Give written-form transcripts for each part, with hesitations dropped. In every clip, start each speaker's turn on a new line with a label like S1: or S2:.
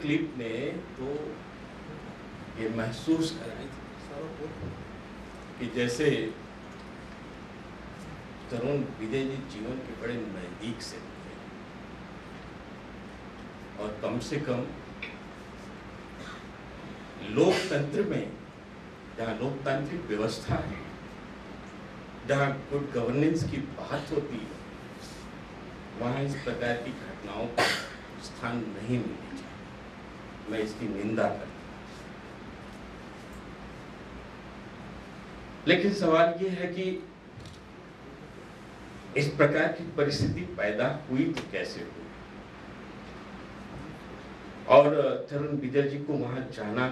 S1: Clip ने तो ये महसूस कराई थी कि जैसे तरुण विजय जी जीवन के बड़े नजदीक से थे और कम से कम लोकतंत्र में, जहाँ लोकतांत्रिक व्यवस्था है, जहाँ गुड गवर्नेंस की बात होती है, वहाँ इस प्रकार की घटनाओं को स्थान नहीं मिलनी चाहिए। मैं इसकी निंदा करता हूँ। लेकिन सवाल ये है कि इस प्रकार की परिस्थिति पैदा हुई तो कैसे हुई, और तरुण विजय जी को वहां जाना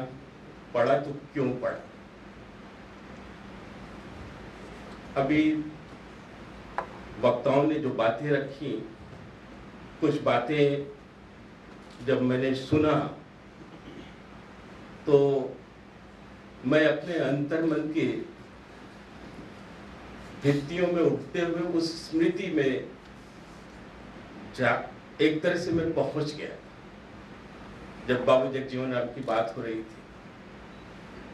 S1: पड़ा तो क्यों पड़ा। अभी वक्ताओं ने जो बातें रखी, कुछ बातें जब मैंने सुना तो मैं अपने अंतर्मन के भित्तियों में उठते हुए उस स्मृति में एक तरह से मैं पहुंच गया। जब बाबू जगजीवन राम की बात हो रही थी,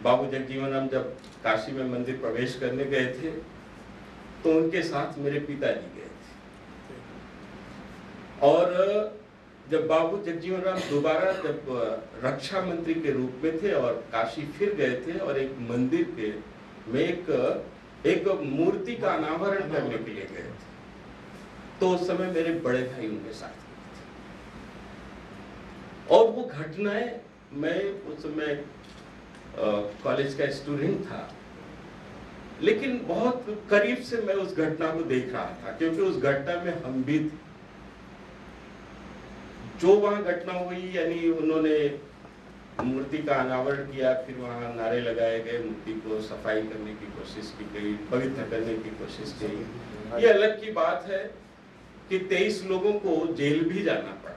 S1: बाबू जगजीवन राम जब काशी में मंदिर प्रवेश करने गए थे तो उनके साथ मेरे पिताजी गए थे, और जब बाबू जगजीवन राम दोबारा जब रक्षा मंत्री के रूप में थे और काशी फिर गए थे और एक मंदिर के में एक मूर्ति का अनावरण करने के लिए गए थे, तो उस समय मेरे बड़े भाई उनके साथ थे। और वो घटनाएं, मैं उस समय कॉलेज का स्टूडेंट था, लेकिन बहुत करीब से मैं उस घटना को देख रहा था, क्योंकि उस घटना में हम भी थे। जो वहां घटना हुई, यानी उन्होंने मूर्ति का अनावरण किया, फिर वहां नारे लगाए गए, मूर्ति को सफाई करने की कोशिश की गई, पवित्र करने की कोशिश की। ये अलग की बात है कि 23 लोगों को जेल भी जाना पड़ा।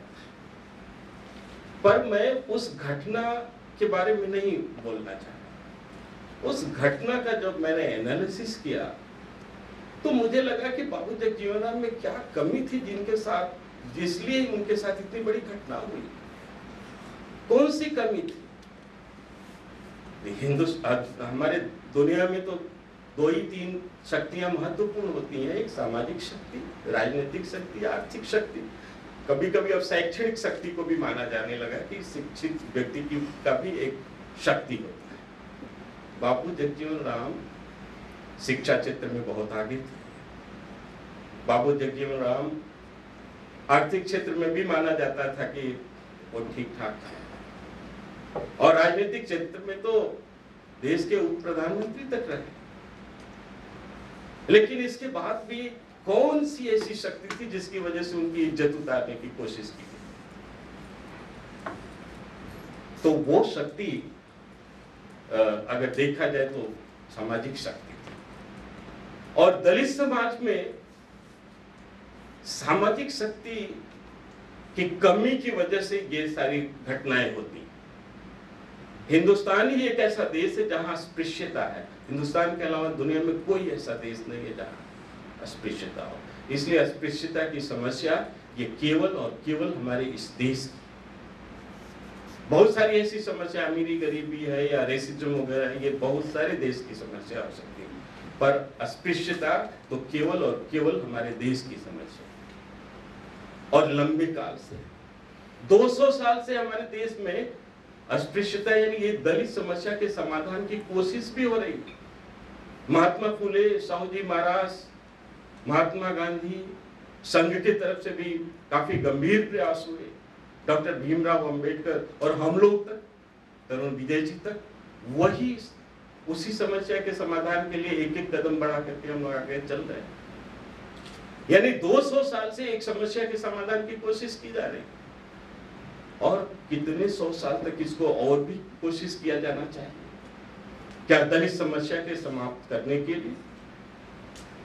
S1: पर मैं उस घटना के बारे में नहीं बोलना चाहता। उस घटना का जब मैंने एनालिसिस किया तो मुझे लगा कि बाबू जगजीवन राम में क्या कमी थी जिनके साथ, जिसलिए उनके साथ इतनी बड़ी घटना हुई। कौन सी कमी थी? हमारे दुनिया में तो 2 ही 3 शक्तियां महत्वपूर्ण होती हैं, एक सामाजिक शक्ति, राजनीतिक शक्ति, आर्थिक शक्ति, कभी कभी अब शैक्षणिक शक्ति को भी माना जाने लगा कि शिक्षित व्यक्ति की का भी एक शक्ति होता है। बाबू जगजीवन राम शिक्षा क्षेत्र में बहुत आगे थे। बाबू जगजीवन राम आर्थिक क्षेत्र में भी माना जाता था कि वो ठीक ठाक था, और राजनीतिक क्षेत्र में तो देश के उप प्रधानमंत्री तक रहे। लेकिन इसके बाद भी कौन सी ऐसी शक्ति थी जिसकी वजह से उनकी इज्जत उतारने की कोशिश की गई? तो वो शक्ति अगर देखा जाए तो सामाजिक शक्ति थी, और दलित समाज में सामाजिक शक्ति की कमी की वजह से ये सारी घटनाएं होती। हिंदुस्तान ही एक ऐसा देश है जहां अस्पृश्यता है। हिंदुस्तान के अलावा दुनिया में कोई ऐसा देश नहीं है जहां अस्पृश्यता हो। इसलिए अस्पृश्यता की समस्या ये केवल और केवल हमारे इस देश की, बहुत सारी ऐसी समस्या, अमीरी गरीबी है या रेसिज्म वगैरह है, ये बहुत सारे देश की समस्या हो सकती है, पर अस्पृश्यता तो केवल और केवल हमारे देश की समस्या, और लंबे काल से 200 साल से हमारे देश में अस्पृश्यता यानी ये दलित समस्या के समाधान की कोशिश भी हो रही है। महात्मा फुले, साहूजी महाराज, महात्मा गांधी, संघ की तरफ से भी काफी गंभीर प्रयास हुए, डॉक्टर भीमराव अंबेडकर और हम लोग तक, तरुण विजय जी तक, वही उसी समस्या के समाधान के लिए एक एक कदम बढ़ा करके हम लोग आगे चल रहे हैं। यानी 200 साल से एक समस्या के समाधान की कोशिश की जा रही है, और कितने 100 साल तक इसको और भी कोशिश किया जाना चाहिए। क्या दलित समस्या के समाप्त करने के लिए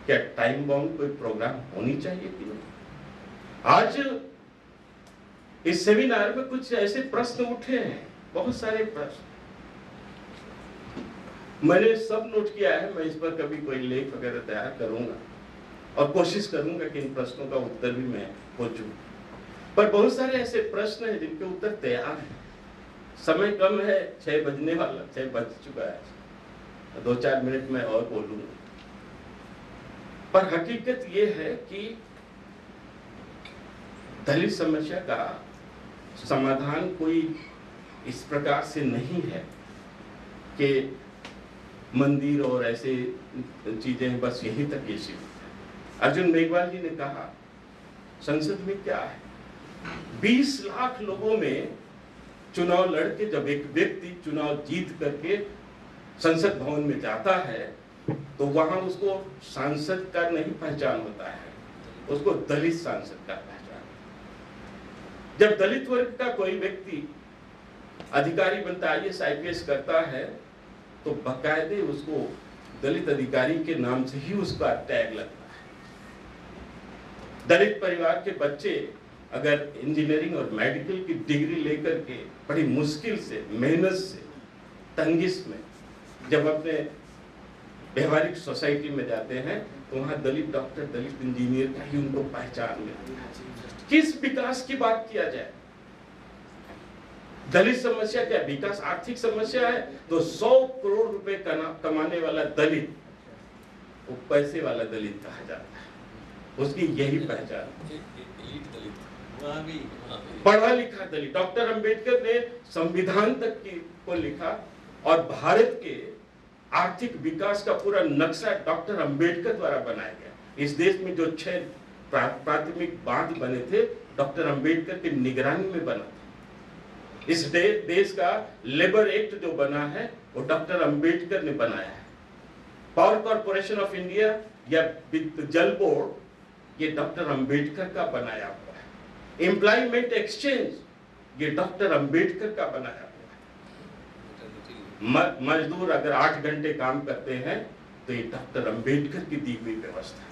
S1: क्या टाइम बाउंड कोई प्रोग्राम होनी चाहिए कि नहीं? आज इस सेमिनार में कुछ ऐसे प्रश्न उठे हैं, बहुत सारे प्रश्न मैंने सब नोट किया है। मैं इस पर कभी कोई लेख वगैरह तैयार करूंगा और कोशिश करूंगा कि इन प्रश्नों का उत्तर भी मैं खोजूं। पर बहुत सारे ऐसे प्रश्न हैं जिनके उत्तर तैयार हैं, समय कम है, 6 बजने वाला, 6 बज चुका है, 2-4 मिनट में और बोलूंगा। पर हकीकत ये है कि दलित समस्या का समाधान कोई इस प्रकार से नहीं है कि मंदिर और ऐसे चीजें बस यहीं तक ये सीमित है। अर्जुन मेघवाल जी ने कहा संसद में क्या है, 20 लाख लोगों में चुनाव लड़के जब एक व्यक्ति चुनाव जीत करके संसद भवन में जाता है तो वहां उसको सांसद का नहीं पहचान होता है, उसको दलित सांसद का पहचान। जब दलित वर्ग का कोई व्यक्ति अधिकारी बनता है, IAS IPS करता है, तो बाकायदे उसको दलित अधिकारी के नाम से ही उसका टैग लगता है। दलित परिवार के बच्चे अगर इंजीनियरिंग और मेडिकल की डिग्री लेकर के बड़ी मुश्किल से, मेहनत से, तंगिस में जब अपने व्यवहारिक सोसाइटी में जाते हैं तो वहां दलित डॉक्टर, दलित इंजीनियर का ही उनको पहचान मिलती है। किस विकास की बात किया जाए? दलित समस्या क्या विकास आर्थिक समस्या है? तो 100 करोड़ रुपए कमाने वाला दलित वो पैसे वाला दलित कहा जाता है, उसकी यही पहचान। पढ़ा लिखा दलित, डॉक्टर अंबेडकर ने संविधान तक को लिखा और भारत के आर्थिक विकास का पूरा नक्शा डॉक्टर अंबेडकर द्वारा बनाया गया। इस देश में जो 6 प्राथमिक बांध बने थे डॉक्टर अंबेडकर की निगरानी में बना था। इस देश का लेबर एक्ट जो बना है वो डॉक्टर अंबेडकर ने बनाया है। पावर कॉर्पोरेशन ऑफ इंडिया या जल बोर्ड ये डॉक्टर अंबेडकर का बनाया हुआ है। एम्प्लॉयमेंट एक्सचेंज ये डॉक्टर अंबेडकर का बनाया हुआ है। मजदूर अगर 8 घंटे काम करते हैं तो ये डॉक्टर अंबेडकर की दी हुई व्यवस्था है।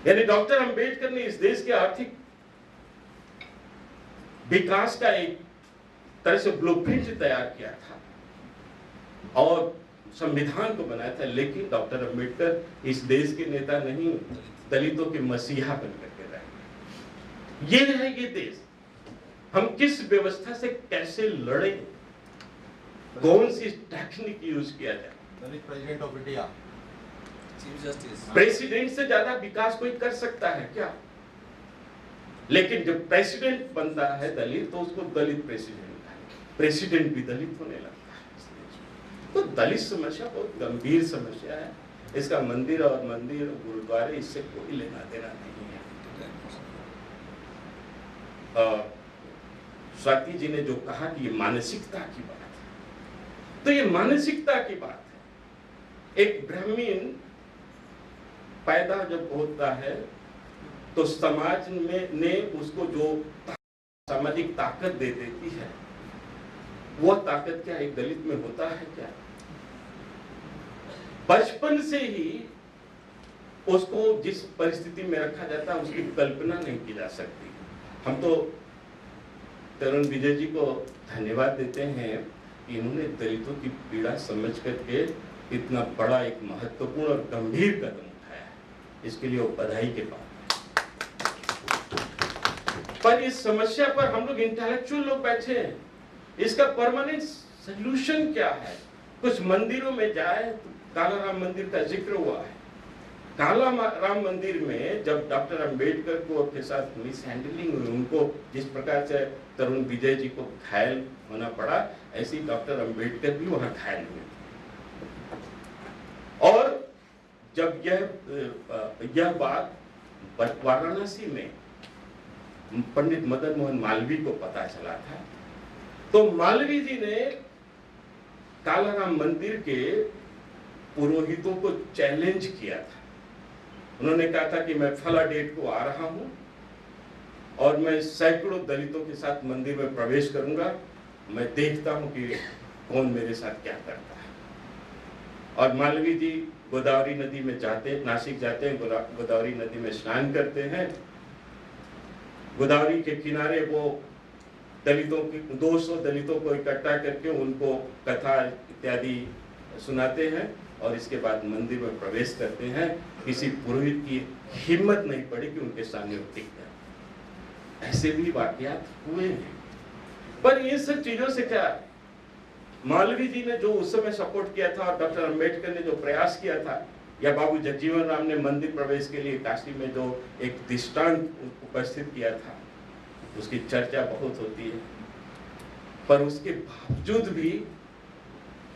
S1: यानी डॉक्टर अंबेडकर ने इस देश के आर्थिक विकास का एक तरह से ब्लूप्रिंट तैयार किया था और संविधान को बनाया था। लेकिन डॉक्टर अंबेडकर इस देश के नेता नहीं, दलितों के मसीहा बनकर के रहे। ये है ये देश। हम किस व्यवस्था से कैसे लड़े, कौन सी टेक्निक यूज किया जाए?
S2: दलित president of India,
S3: chief justice.
S1: President से ज्यादा विकास कोई कर सकता है क्या? लेकिन जब प्रेसिडेंट बनता है दलित तो उसको दलित प्रेसिडेंट भी दलित होने लगता है। तो दलित समस्या बहुत गंभीर समस्या है। इसका मंदिर और गुरुद्वारे इससे कोई लेना देना नहीं है। स्वाति जी ने जो कहा कि ये मानसिकता की बात है, तो ये मानसिकता की बात है। एक ब्राह्मण पैदा जब होता है तो समाज में ने उसको जो सामाजिक ताकत दे देती है, वह ताकत क्या एक दलित में होता है क्या? बचपन से ही उसको जिस परिस्थिति में रखा जाता है उसकी कल्पना नहीं की जा सकती। हम तो तरुण विजय जी को धन्यवाद देते हैं कि इन्होंने दलितों की पीड़ा समझ करके इतना बड़ा एक महत्वपूर्ण और गंभीर कदम उठाया है। इसके लिए वो बधाई के पात्र। पर इस समस्या पर हम लोग इंटेलेक्चुअल लोग बैठे हैं, इसका परमानेंट सॉल्यूशन क्या है? कुछ मंदिरों में जाए तो काला राम मंदिर का जिक्र हुआ है। काला राम मंदिर में जब डॉक्टर अंबेडकर को के साथ मिस हैंडलिंग हुई, उनको जिस प्रकार से तरुण विजय जी को घायल होना पड़ा, ऐसे ही डॉक्टर अंबेडकर भी वहां घायल हुए। और जब यह बात वाराणसी में पंडित मदन मोहन मालवीय को पता चला था, तो मालवीय जी ने कालाराम मंदिर के पुरोहितों को चैलेंज किया था। उन्होंने कहा था कि मैं फला डेट को आ रहा हूं और मैं सैकड़ों दलितों के साथ मंदिर में प्रवेश करूंगा, मैं देखता हूं कि कौन मेरे साथ क्या करता है। और मालवीय जी गोदावरी नदी में जाते, नासिक जाते हैं, गोदावरी नदी में स्नान करते हैं। गोदावरी के किनारे वो दलितों की 200 दलितों को इकट्ठा करके उनको कथा इत्यादि सुनाते हैं और इसके बाद मंदिर में प्रवेश करते हैं। किसी पुरोहित की हिम्मत नहीं पड़ी कि उनके सामने टिक जाए। ऐसे भी वाकयात हुए हैं। पर इन सब चीजों से क्या, मौलवी जी ने जो उस समय सपोर्ट किया था और डॉक्टर अंबेडकर ने जो प्रयास किया था, या बाबू जगजीवन राम ने मंदिर प्रवेश के लिए काशी में जो एक दृष्टांत उपस्थित किया था, उसकी चर्चा बहुत होती है, पर उसके बावजूद भी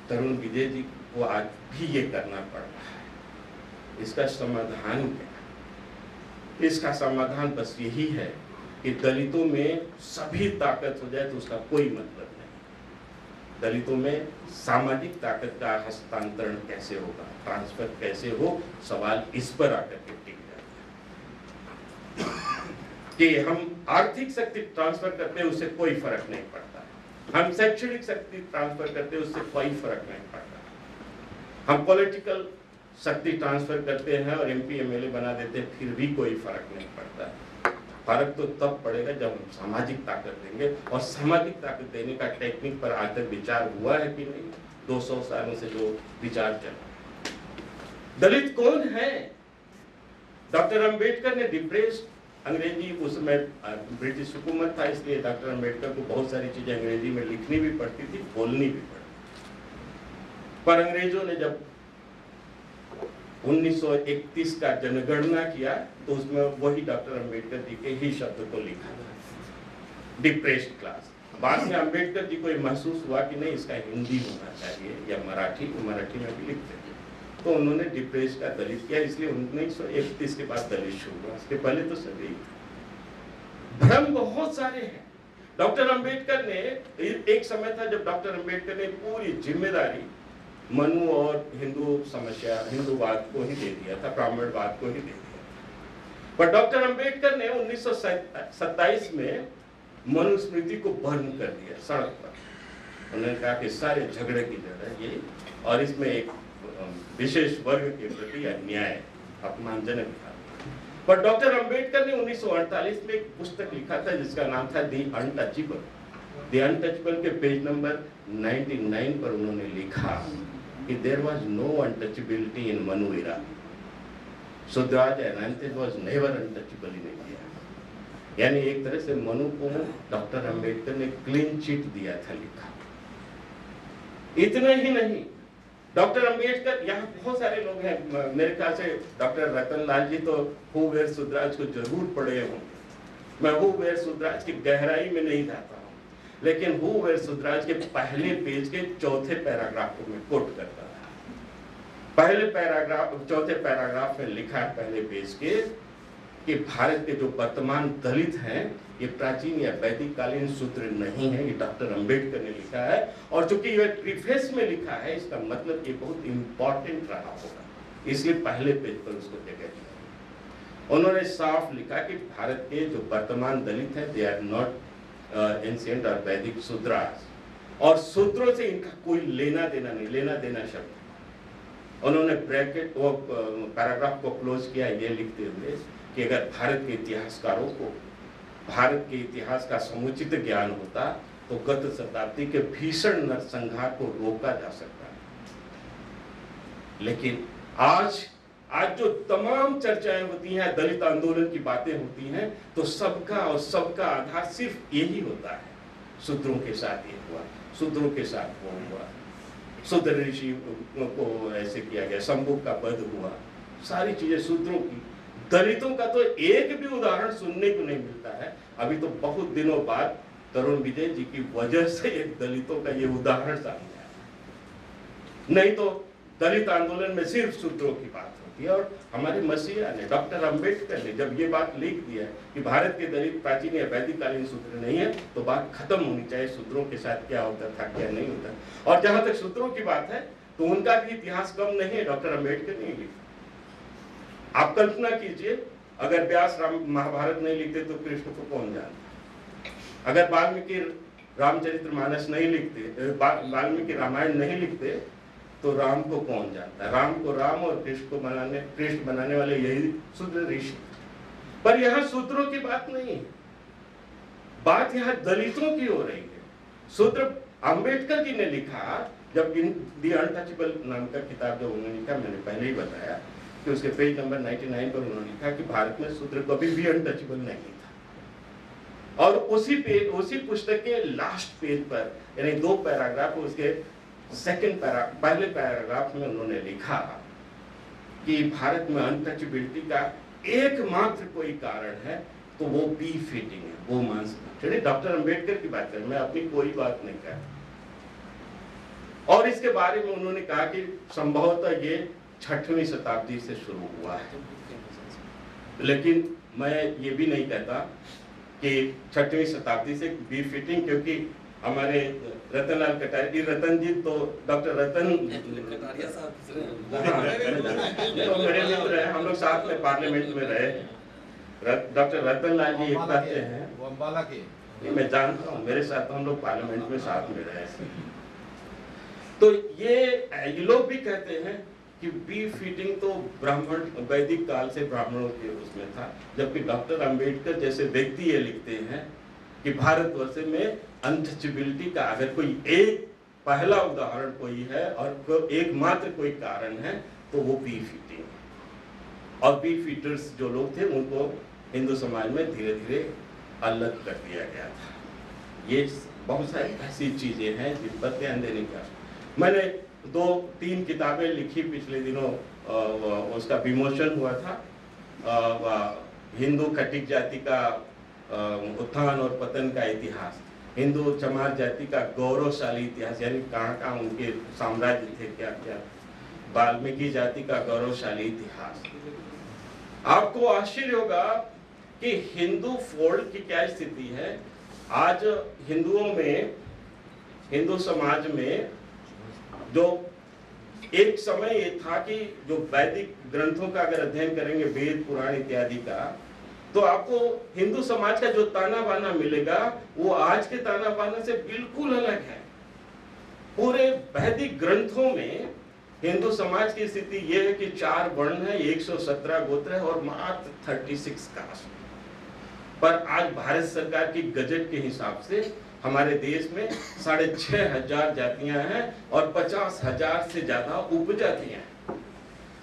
S1: तरुण विजय जी को आज भी ये करना पड़ रहा है। इसका समाधान क्या है? इसका समाधान बस यही है कि दलितों में सभी ताकत हो जाए तो उसका कोई मतलब नहीं। दलितों में सामाजिक ताकत का हस्तांतरण कैसे होगा, ट्रांसफर कैसे हो, सवाल इस पर आकर के टिक जाता है कि हम आर्थिक शक्ति ट्रांसफर करते हैं उससे कोई फर्क नहीं पड़ता, हम शैक्षणिक शक्ति ट्रांसफर करते हैं उससे कोई फर्क नहीं पड़ता, हम पॉलिटिकल शक्ति ट्रांसफर करते हैं और एमपी एमएलए बना देते हैं फिर भी कोई फर्क नहीं पड़ता। फर्क तो तब पड़ेगा जब हम सामाजिक ताकत देंगे, और सामाजिक ताकत देने का टेक्निक पर आज तक विचार हुआ है कि नहीं? 200 सालों से जो विचार चला। दलित कौन है? डॉक्टर अंबेडकर ने डिप्रेस्ड, अंग्रेजी उस समय ब्रिटिश हुकूमत था, इसलिए डॉक्टर अंबेडकर को बहुत सारी चीजें अंग्रेजी में लिखनी भी पड़ती थी, बोलनी भी पड़ती। पर अंग्रेजों ने जब 1931 का जनगणना किया तो उसमें वही डॉक्टर अंबेडकर जी के ही शब्द को लिखा था, डिप्रेस्ड क्लास। बाद में अंबेडकर जी को ये महसूस हुआ कि नहीं, इसका हिंदी होना चाहिए या मराठी में भी लिखते थे, तो उन्होंने डिप्रेस्ड का दलित किया, इसलिए 1931 के बाद दलित शुरू हुआ। उसके पहले तो सभी भ्रम बहुत सारे हैं। डॉक्टर अंबेडकर ने, एक समय था जब डॉक्टर अंबेडकर ने पूरी जिम्मेदारी मनु और हिंदू समस्या, हिंदूवाद को ही दे दिया था, ब्राह्मणवाद को ही दे दिया। पर डॉक्टर अंबेडकर ने 1927 में मनुस्मृति को बर्न कर दिया सड़क पर। उन्होंने कहा कि सारे झगड़े की जड़ है ये, और इसमें एक विशेष वर्ग के प्रति अन्याय, अपमानजनक था। पर डॉक्टर अंबेडकर ने 1948 में एक पुस्तक लिखा था जिसका नाम था दी अनटचेबल। दी अनटचेबल के पेज नंबर 99 पर उन्होंने लिखा कि there was no untouchability in Manu era, Sudhraj and Anantej was never untouchable in India। यानी एक तरह से मनु को डॉक्टर अंबेडकर ने क्लीन चिट दिया था लिखा। इतना ही नहीं, डॉक्टर अंबेडकर, यहाँ बहुत सारे लोग हैं, मेरे ख्याल से डॉक्टर रतनलाल जी तो हु वेयर सुधराज को जरूर पढ़े होंगे। मैं हु वेयर सुधराज की गहराई में नहीं जाता हूँ, लेकिन हु वेयर सुधराज के पहले पेज के चौथे पैराग्राफ को मैं कोट करता था। पहले पैराग्राफ, चौथे पैराग्राफ में लिखा है पहले पेज के कि भारत के जो वर्तमान दलित हैं ये प्राचीन या वैदिक कालीन सूत्र नहीं है, ये डॉक्टर अंबेडकर ने लिखा है। और चूंकि ये प्रीफेस में लिखा है, इसका मतलब ये बहुत इंपॉर्टेंट रहा होगा, इसलिए पहले पेज पर उसको जगह दी। उन्होंने साफ लिखा कि भारत के जो वर्तमान दलित हैं दे आर नॉट एंशिएंट और वैदिक शूद्रास, और शूद्रों से इनका कोई लेना देना नहीं, लेना देना शब्द। उन्होंने ब्रैकेट वो पैराग्राफ को क्लोज किया ये लिखते हुए कि अगर भारत के इतिहासकारों को भारत के इतिहास का समुचित ज्ञान होता तो गत शताब्दी के भीषण नरसंहार को रोका जा सकता है। लेकिन आज जो तमाम चर्चाएं होती हैं, दलित आंदोलन की बातें होती हैं, तो सबका आधार सिर्फ यही होता है, शूद्रों के साथ ये हुआ, शूद्रों के साथ वो हुआ, शूद्र ऋषि को ऐसे किया गया, शंभु का वध हुआ, सारी चीजें शूद्रों की। दलितों का तो एक भी उदाहरण सुनने को नहीं मिलता है। अभी तो बहुत दिनों बाद तरुण विजय जी की वजह से एक दलितों का ये उदाहरण सामने आया, नहीं तो दलित आंदोलन में सिर्फ शूद्रों की बात होती है। और हमारे मसीहा ने, डॉक्टर अंबेडकर ने जब ये बात लिख दिया कि भारत के दलित प्राचीन या वैदिक कालीन शूद्र नहीं है, तो बात खत्म होनी चाहिए, शूद्रों के साथ क्या होता था क्या नहीं होता। और जहां तक शूद्रों की बात है तो उनका भी इतिहास कम नहीं है, डॉक्टर अंबेडकर ने लिखा। आप कल्पना कीजिए, अगर व्यास महाभारत नहीं लिखते तो कृष्ण को कौन जानता? अगर वाल्मीकि रामचरितमानस नहीं लिखते, वाल्मीकि रामायण नहीं लिखते, तो राम को कौन जानता? राम को राम और कृष्ण बनाने वाले यही शूद्र ऋषि। पर यहाँ शूद्रों की बात नहीं, बात यहाँ दलितों की हो रही है। शूद्र अंबेडकर जी ने लिखा, जब दी अनटचेबल नाम का किताब जो उन्होंने लिखा, मैंने पहले ही बताया कि उसके पेज नंबर 99 पर उन्होंने लिखा कि भारत में शूद्र कभी भी अनटचेबल नहीं था। और उसी पुस्तक के लास्ट पेज पर, यानी 2 पैराग्राफ, उसके पहले पैराग्राफ में उन्होंने लिखा कि भारत में अनटचेबिलिटी का एकमात्र कोई कारण है तो वो बी फिटिंग है, वो मांस। चलिए डॉक्टर अंबेडकर की बात करें, मैं अपनी कोई बात नहीं कर। और इसके बारे में उन्होंने कहा कि संभवतः ये 6वीं शताब्दी से शुरू हुआ है, लेकिन मैं ये भी नहीं कहता कि 6वीं शताब्दी से बी फिटिंग, क्योंकि हमारे रतनलाल कटारिया, रतन जी तो डॉक्टर रतन
S3: कटारिया साहब
S1: तो मेरे मित्र हैं, हम लोग साथ में पार्लियामेंट में रहे। डॉक्टर रतन लाल जी एक कहते हैं,
S2: वो अम्बाला के,
S1: मैं जानता हूँ, मेरे साथ हम लोग पार्लियामेंट में साथ में रहे। तो ये लोग भी कहते हैं कि बी फिटिंग तो ब्राह्मण वैदिक काल से ब्राह्मणों के उसमें था, जबकि डॉक्टर अंबेडकर जैसे व्यक्ति ये लिखते हैं कि भारतवर्ष में अनटचेबिलिटी का अगर कोई एक पहला उदाहरण कोई है और एकमात्र कोई कारण है तो वो बी फिटिंग है। और बी फिटर्स जो लोग थे उनको हिंदू समाज में धीरे धीरे अलग कर दिया गया था। ये बहुत सारी ऐसी चीजें हैं जिन पर ध्यान देने का। मैंने 2-3 किताबें लिखी पिछले दिनों, उसका विमोचन हुआ था, हिंदू खटिक जाति का उत्थान और पतन का इतिहास, हिंदू चमार जाति का गौरवशाली इतिहास, यानी कहाँ उनके साम्राज्य थे, क्या क्या, वाल्मीकि जाति का गौरवशाली इतिहास। आपको आश्चर्य होगा कि हिंदू फोल्ड की क्या स्थिति है आज हिंदुओं में, हिंदू समाज में। जो एक समय ये था कि जो वैदिक ग्रंथों का अगर अध्ययन करेंगे, वेद पुराण इत्यादि का, तो आपको हिंदू समाज का जो ताना बाना मिलेगा वो आज के ताना बाना से बिल्कुल अलग है। पूरे वैदिक ग्रंथों में हिंदू समाज की स्थिति यह है कि 4 वर्ण है, 117 गोत्र है और मात्र 36 कास्ट। पर आज भारत सरकार की गजट के हिसाब से हमारे देश में 6,500 जातियां हैं और 50,000 से ज्यादा उपजातियां हैं।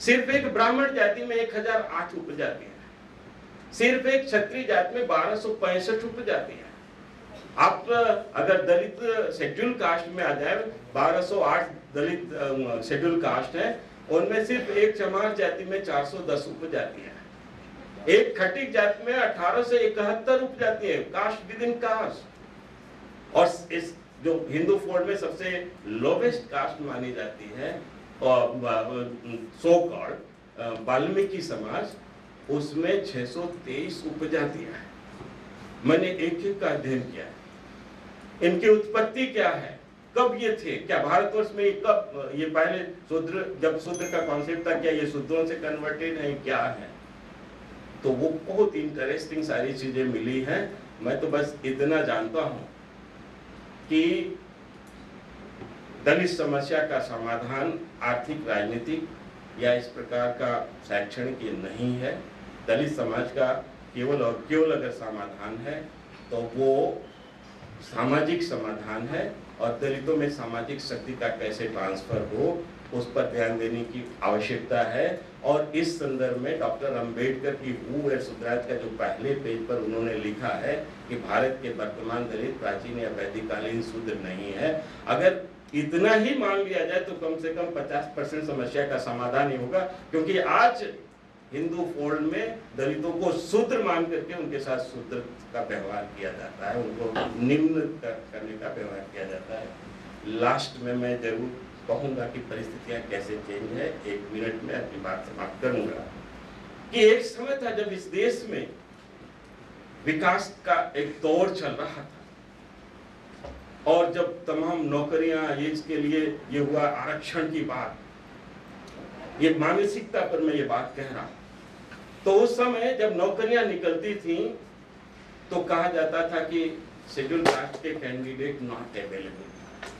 S1: सिर्फ एक ब्राह्मण जाति में 1008 उपजातियां हैं, सिर्फ एक क्षत्रिय जाति में 1265 उपजातियां हैं। आप अगर दलित शेड्यूल कास्ट में आ जाए, 1208 दलित शेड्यूल कास्ट है, उनमें सिर्फ एक चमार जाति में 410 उपजातियां हैं, एक खटिक जाति में 18 से 71 उपजातियां हैं, कास्ट विद इन कास्ट। और इस जो हिंदू फोल्ड में सबसे लोवेस्ट कास्ट मानी जाती है सो कॉल्ड वाल्मीकि समाज, उसमें 623 उपजातियां हैं। मैंने एक का अध्ययन किया है। इनकी उत्पत्ति क्या है, कब ये थे, क्या भारतवर्ष में कब ये पहले शूद्र, जब शूद्र का कॉन्सेप्ट था, क्या ये शूद्रों से कन्वर्टेड है, क्या है? तो वो बहुत इंटरेस्टिंग सारी चीजें मिली हैं। मैं तो बस इतना जानता हूं कि दलित समस्या का समाधान आर्थिक, राजनीतिक या इस प्रकार का शैक्षणिक ये नहीं है। दलित समाज का केवल और केवल अगर समाधान है तो वो सामाजिक समाधान है, और दलितों में सामाजिक शक्ति का कैसे ट्रांसफर हो उस पर ध्यान देने की आवश्यकता है। और इस संदर्भ में डॉक्टर अंबेडकर की हू एंड सुधराज का जो पहले पेज पर उन्होंने लिखा है कि भारत के वर्तमान दलित प्राचीन या वैदिककालीन शूद्र नहीं है, अगर इतना ही मान लिया जाए तो कम से कम 50% समस्या का समाधान ही होगा। क्योंकि आज हिंदू फोल्ड में दलितों को शूद्र मान करके उनके साथ शूद्र का व्यवहार किया जाता है, उनको निम्न करने का व्यवहार किया जाता है। लास्ट में मैं जरूर कहूंगा कि परिस्थितियां कैसे चेंज है। 1 मिनट में अपनी बात समाप्त करूंगा कि एक समय था जब इस देश में विकास का एक दौर चल रहा था, और जब तमाम नौकरियां इसके लिए ये हुआ, आरक्षण की बात, ये मानसिकता पर मैं ये बात कह रहा हूं। तो उस समय जब नौकरियां निकलती थी तो कहा जाता था कि शेड्यूल कास्ट के कैंडिडेट नॉट अवेलेबल,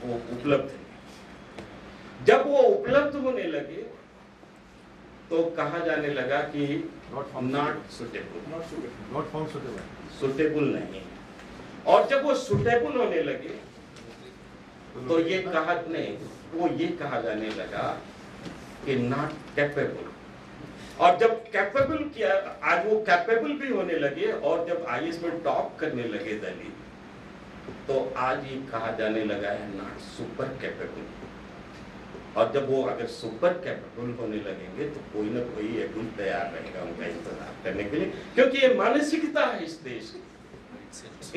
S1: वो उपलब्ध नहीं। जब वो उपलब्ध होने लगे तो कहा जाने लगा कि नॉट सुटेबल नहीं। और जब वो सुटेबल होने लगे तो ये कहा नहीं, वो ये कहा जाने लगा कि नॉट कैपेबल। और जब कैपेबल किया, आज वो कैपेबल भी होने लगे, और जब आईएएस में टॉप करने लगे दलित, तो आज ये कहा जाने लगा है नॉट सुपर कैपेबल। और जब वो अगर सुपर कैपेबल होने लगेंगे तो कोई ना कोई एडुल तैयार रहेगा उनका इंतजार करने के लिए, क्योंकि ये मानसिकता है इस देश की।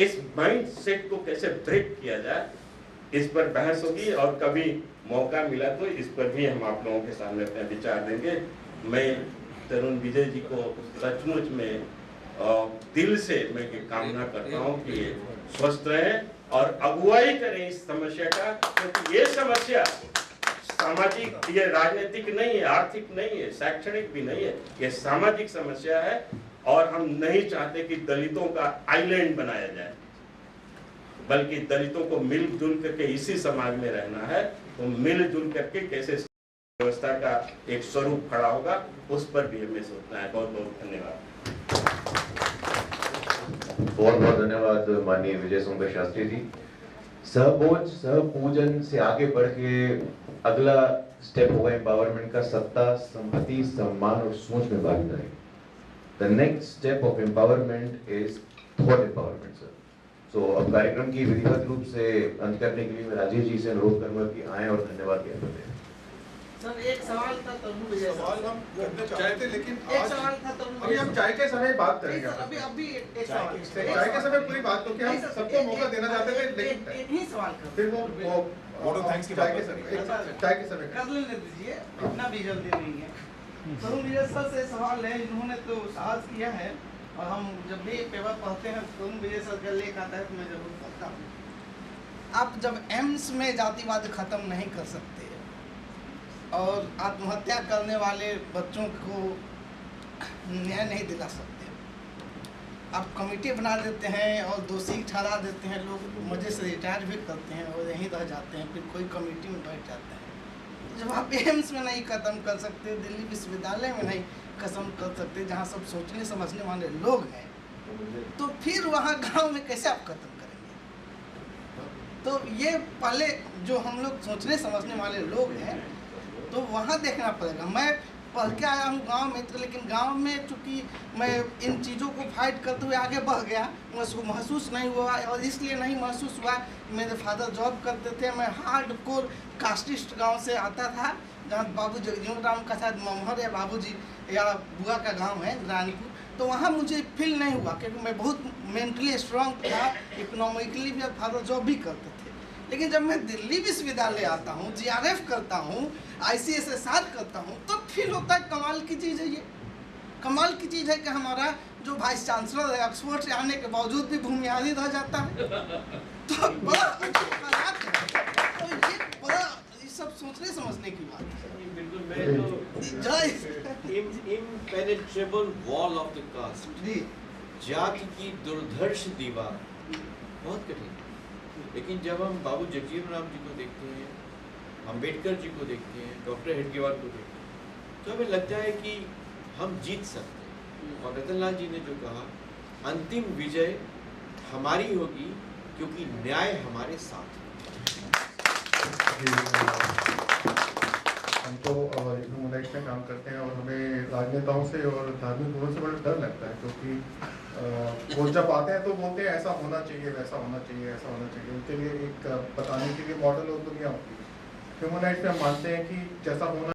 S1: इस माइंड सेट को कैसे ब्रेक किया जाए, इस पर बहस होगी, और कभी मौका मिला तो इस पर भी हम आप लोगों के सामने अपने विचार देंगे। मैं तरुण विजय जी को सचमुच में दिल से मैं ये कामना करता हूँ कि ये स्वस्थ रहें और अगुवाई करें इस समस्या का, क्योंकि ये समस्या सामाजिक, ये राजनीतिक नहीं है, आर्थिक नहीं है, शैक्षणिक भी नहीं है, ये सामाजिक समस्या है। और हम नहीं चाहते कि दलितों का आइलैंड बनाया जाए, बल्कि दलितों को मिलजुल करके इसी समाज में रहना है। तो मिलजुल करके कैसे व्यवस्था का एक स्वरूप खड़ा होगा, उस पर भी हमें सोचना है। बहुत बहुत धन्यवाद।
S2: बहुत बहुत धन्यवाद माननीय विजय सुंदर शास्त्री जी। सहभोज सहपूजन से आगे बढ़ के अगला स्टेप होगा एम्पावरमेंट का, सत्ता, संपत्ति, सम्मान और सोच में भागीदारी। The next step of empowerment is thought empowerment sir. So अब कार्यक्रम की विधिवत रूप से अंत करने के लिए मैं राजीव जी से अनुरोध करूंगा कि आए और धन्यवाद ज्ञापन दें।
S4: सर एक सवाल था तरुण विजय
S5: सवाल हम करना चाहते, लेकिन
S4: एक सवाल था तरुण
S5: अभी हम चाय के समय बात करेंगे।
S4: अभी अभी एक सवाल
S5: चाय के समय पूरी बात, क्योंकि हम सबको मौका देना चाहते थे, लेकिन
S4: एक ही सवाल कर
S5: फिर वो थैंक्स की चाय के समय
S4: कर लेने दीजिए, इतना भी जल्दी नहीं है। तरुण विजय सर से सवाल है, इन्होंने तो साहस किया है, और हम जब भी पेपर पढ़ते हैं तरुण विजय सर का लेख आता है तो मैं जरूर पढ़ता हूँ। आप जब एम्स में जातिवाद खत्म नहीं कर सकते और आत्महत्या करने वाले बच्चों को न्याय नहीं दिला सकते, आप कमेटी बना देते हैं और दोषी ठहरा देते हैं, लोग मजे से रिटायर भी करते हैं और यहीं रह जाते हैं, फिर कोई कमेटी में बैठ जाते हैं। जब आप एम्स में नहीं खत्म कर सकते, दिल्ली विश्वविद्यालय में नहीं खत्म कर सकते, जहाँ सब सोचने समझने वाले लोग हैं, तो फिर वहाँ गांव में कैसे आप खत्म करेंगे? तो ये पहले जो हम लोग सोचने समझने वाले लोग हैं, तो वहाँ देखना पड़ेगा। मैं पढ़ के आया हूँ गांव में, तो लेकिन गांव में चूँकि मैं इन चीज़ों को फाइट करते हुए आगे बढ़ गया, मुझको महसूस नहीं हुआ, और इसलिए नहीं महसूस हुआ, मेरे फादर जॉब करते थे, मैं हार्ड कोर कास्टिस्ट गांव से आता था, जहाँ बाबू जगजीवन राम का शायद ममहर या बाबूजी या बुआ का गांव है रानीपुर। तो वहाँ मुझे फील नहीं हुआ, क्योंकि मैं बहुत मेंटली स्ट्रांग था, इकोनॉमिकली भी, फादर जॉब भी करते थे। लेकिन जब मैं दिल्ली विश्वविद्यालय आता हूँ, जीआरएफ करता हूँ, ICSSR करता हूँ, तो फील होता है कमाल की चीज़ है। ये कमाल की चीज़ है कि हमारा जो वाइस चांसलर है ऑक्सफोर्ड से आने के बावजूद भी भूमिहारी रह जाता है, तो बड़ा हालात है। तो ये बड़ा ये सब सोचने समझने की बात है।
S6: बिल्कुल, मैं तो impenetrable wall of the caste, जाति की दुर्धर्ष दीवार बहुत कठिन। लेकिन जब हम बाबू जगजीवन राम जी को देखते हैं, अंबेडकर जी को देखते हैं, डॉक्टर हेडगेवार को देखते हैं, तो हमें लगता है कि हम जीत सकते हैं। और रतन लाल जी ने जो कहा, अंतिम विजय हमारी होगी, क्योंकि न्याय हमारे साथ
S5: हम तो हिंदू मोनाइट में काम करते हैं, और हमें राजनेताओं से और धार्मिक गुरुओं से बड़ा डर लगता है, क्योंकि वो जब आते हैं तो बोलते हैं ऐसा होना चाहिए, वैसा होना चाहिए, ऐसा होना चाहिए। उनके लिए एक बताने के लिए मॉडल और दुनिया होती है। ह्यूमन राइट्स में हम मानते हैं कि जैसा होना